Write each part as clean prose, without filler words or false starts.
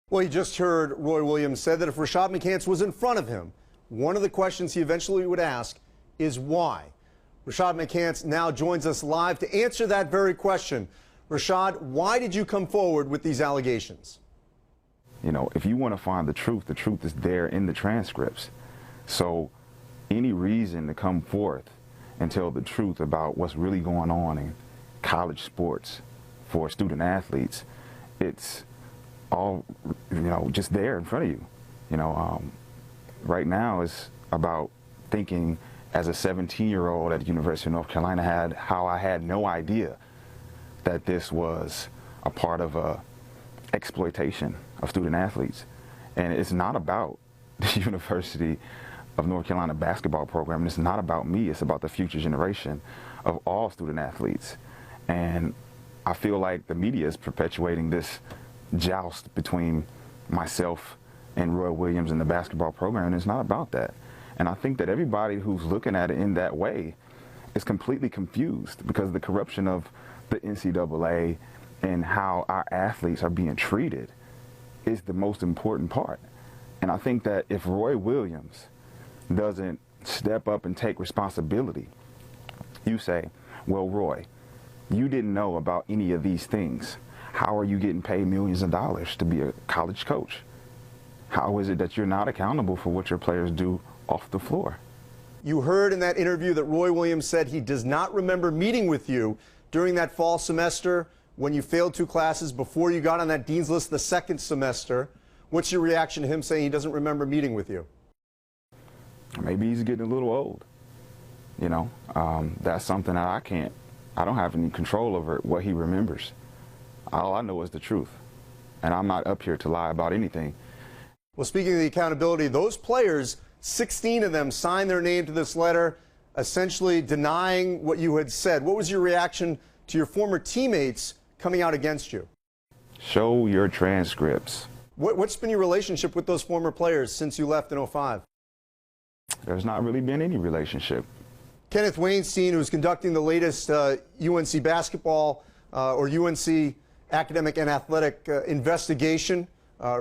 Well, you just heard Roy Williams say that if Rashad McCants was in front of him, one of the questions he eventually would ask is why. Rashad McCants now joins us live to answer that very question. Rashad, why did you come forward with these allegations? You know, if you want to find the truth is there in the transcripts. So any reason to come forth and tell the truth about what's really going on in college sports for student athletes, it's all, just there in front of you. Right now it's about thinking as a 17-year-old at the University of North Carolina how I had no idea that this was a part of a exploitation of student athletes. And it's not about the University of North Carolina basketball program. It's not about me. It's about the future generation of all student athletes. And I feel like the media is perpetuating this joust between myself and Roy Williams and the basketball program, and it's not about that. And I think that everybody who's looking at it in that way is completely confused because of the corruption of the NCAA and how our athletes are being treated is the most important part. And I think that if Roy Williams doesn't step up and take responsibility, you say, well, Roy, you didn't know about any of these things. How are you getting paid millions of dollars to be a college coach? How is it that you're not accountable for what your players do off the floor? You heard in that interview that Roy Williams said he does not remember meeting with you during that fall semester when you failed 2 classes before you got on that dean's list the second semester. What's your reaction to him saying he doesn't remember meeting with you? Maybe he's getting a little old. That's something that I don't have any control over what he remembers. All I know is the truth, and I'm not up here to lie about anything. Well, speaking of the accountability, those players, 16 of them signed their name to this letter, essentially denying what you had said. What was your reaction to your former teammates coming out against you? Show your transcripts. What's been your relationship with those former players since you left in 05? There's not really been any relationship. Kenneth Wainstein, who's conducting the latest UNC basketball or UNC academic and athletic investigation,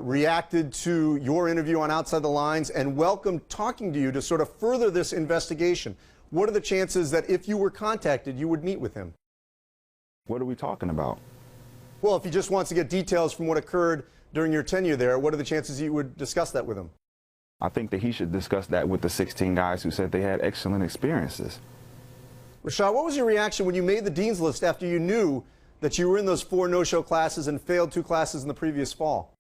reacted to your interview on Outside the Lines and welcomed talking to you to sort of further this investigation. What are the chances that if you were contacted, you would meet with him? What are we talking about? Well, if he just wants to get details from what occurred during your tenure there, what are the chances you would discuss that with him? I think that he should discuss that with the 16 guys who said they had excellent experiences. Rashad, what was your reaction when you made the dean's list after you knew that you were in those 4 no-show classes and failed 2 classes in the previous fall?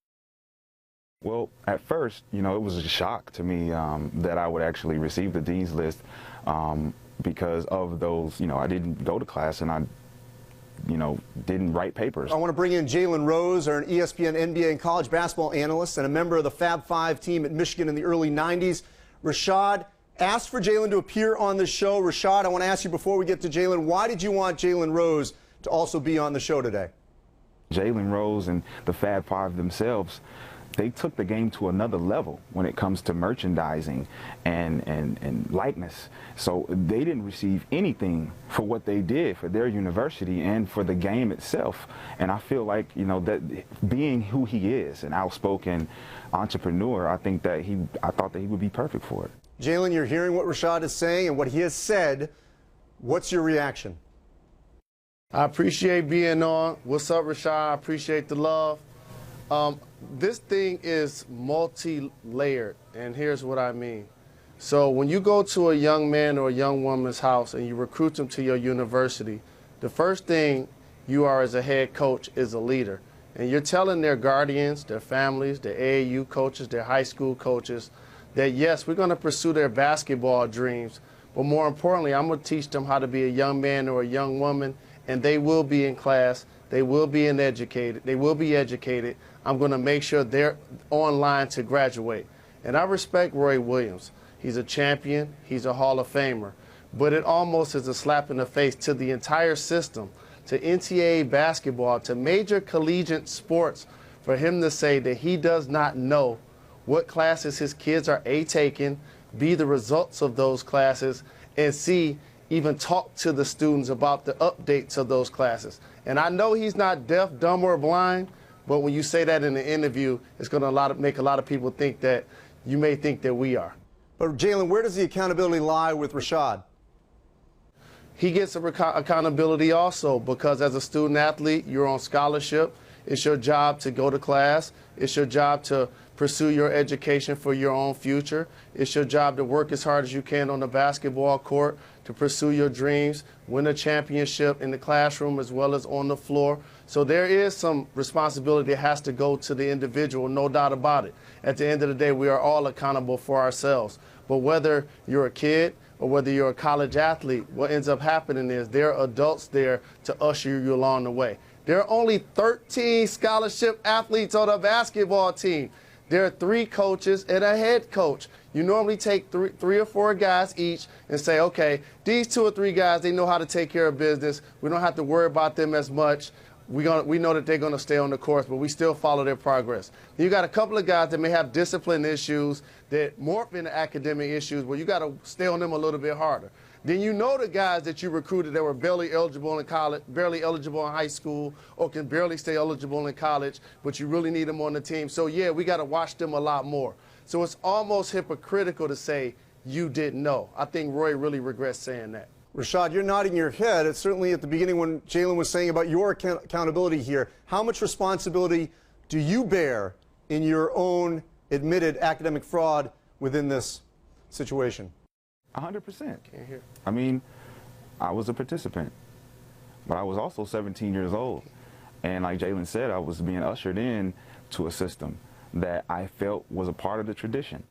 Well, at first, it was a shock to me that I would actually receive the dean's list because of those, I didn't go to class and I, didn't write papers. I want to bring in Jalen Rose, an ESPN, NBA, and college basketball analyst and a member of the Fab Five team at Michigan in the early 90s. Rashad asked for Jalen to appear on the show. Rashad, I want to ask you before we get to Jalen, why did you want Jalen Rose to also be on the show today? Jalen Rose and the Fab Five themselves, they took the game to another level when it comes to merchandising and likeness. So they didn't receive anything for what they did for their university and for the game itself. And I feel like, that being who he is, an outspoken entrepreneur, I thought that he would be perfect for it. Jalen, you're hearing what Rashad is saying and what he has said. What's your reaction? I appreciate being on. What's up, Rashad? I appreciate the love. This thing is multi-layered, and here's what I mean. So when you go to a young man or a young woman's house and you recruit them to your university, the first thing you are as a head coach is a leader. And you're telling their guardians, their families, their AAU coaches, their high school coaches that, yes, we're going to pursue their basketball dreams, but more importantly, I'm going to teach them how to be a young man or a young woman, and they will be in class. They will be educated. They will be educated. I'm going to make sure they're online to graduate. And I respect Roy Williams. He's a champion. He's a Hall of Famer. But it almost is a slap in the face to the entire system, to NCAA basketball, to major collegiate sports, for him to say that he does not know what classes his kids are taking, B, the results of those classes, and C, even talk to the students about the updates of those classes. And I know he's not deaf, dumb, or blind, But when you say that in the interview, it's going to make a lot of people think that you may think that we are. But Jalen, where does the accountability lie with Rashad? He gets accountability also because as a student athlete, you're on scholarship. It's your job to go to class. It's your job to pursue your education for your own future. It's your job to work as hard as you can on the basketball court, to pursue your dreams, win a championship in the classroom as well as on the floor. So there is some responsibility that has to go to the individual, no doubt about it. At the end of the day, we are all accountable for ourselves. But whether you're a kid or whether you're a college athlete, what ends up happening is there are adults there to usher you along the way. There are only 13 scholarship athletes on the basketball team. There are 3 coaches and a head coach. You normally take three or four guys each and say, okay, these 2 or 3 guys, they know how to take care of business. We don't have to worry about them as much. We know that they're going to stay on the course, but we still follow their progress. You got a couple of guys that may have discipline issues that morph into academic issues where you got to stay on them a little bit harder. Then you know the guys that you recruited that were barely eligible in college, barely eligible in high school, or can barely stay eligible in college, but you really need them on the team. So, yeah, we got to watch them a lot more. So it's almost hypocritical to say you didn't know. I think Roy really regrets saying that. Rashad, you're nodding your head. It's certainly at the beginning when Jalen was saying about your accountability here. How much responsibility do you bear in your own admitted academic fraud within this situation? 100%. Can't hear. I mean, I was a participant, but I was also 17 years old. And like Jalen said, I was being ushered in to a system that I felt was a part of the tradition.